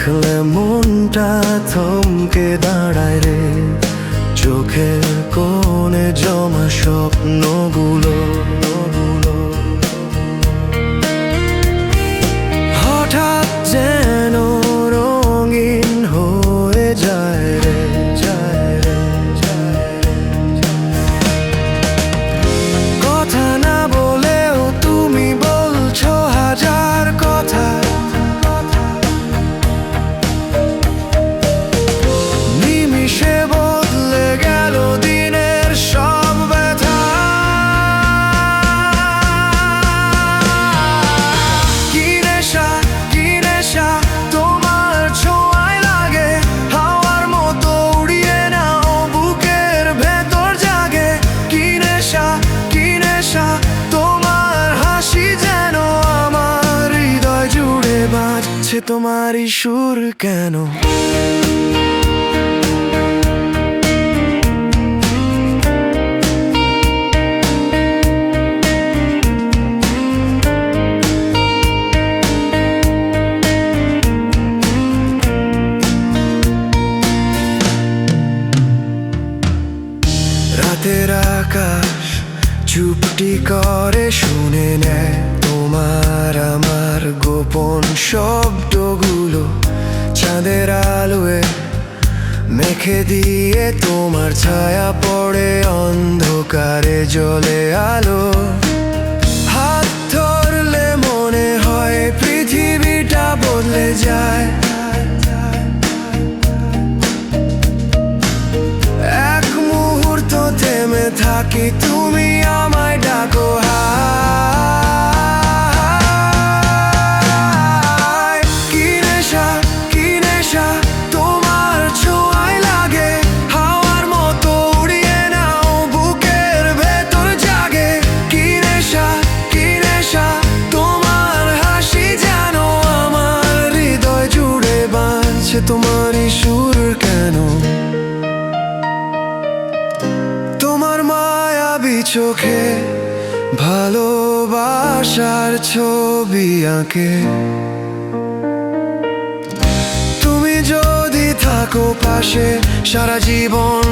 দেখলে মনটা থমকে দাঁড়ায় রে, চোখের কোণে জমা স্বপ্নগুলো। হঠাৎ যেন রঙিন হয়ে যায় রে, কথা না বলেও তুমি বলছো হাজার কথা। নিমিষে বদলে গেল দিনের সব ব্যথা। কি নেশা, কি নেশা তোমার ছোঁয়ায় লাগে, হাওয়ার মতো উড়িয়ে নাও বুকের ভেতর জাগে। কি নেশা, কি নেশা তোমার হাসি যেন আমার হৃদয় জুড়ে বাজছে তোমারই সুর কেন। রাতের আকাশ চুপটি করে শুনে নেয় তোমার আমার গোপন শব্দগুলো। চাঁদের আলোয় মেখে দিয়ে তোমার ছায়া পড়ে অন্ধকারে জ্বলে আলো। হাত ধরলে মনে হয় পৃথিবীটা বদলে যায়। থেমে থাকি তুমি আমায় ডাকো হায়। কি নেশা, কি নেশা তোমার ছোঁয়ায় লাগে, হাওয়ার মতো উড়িয়ে নাও বুকের ভেতর জাগে। কি নেশা, কি নেশা তোমার হাসি যেন আমার হৃদয় জুড়ে বাজছে তোমারই সুর কেন। তোমার মায়াবী চোখে ভালোবাসার ছবি আঁকে। তুমি যদি থাকো পাশে সারা জীবন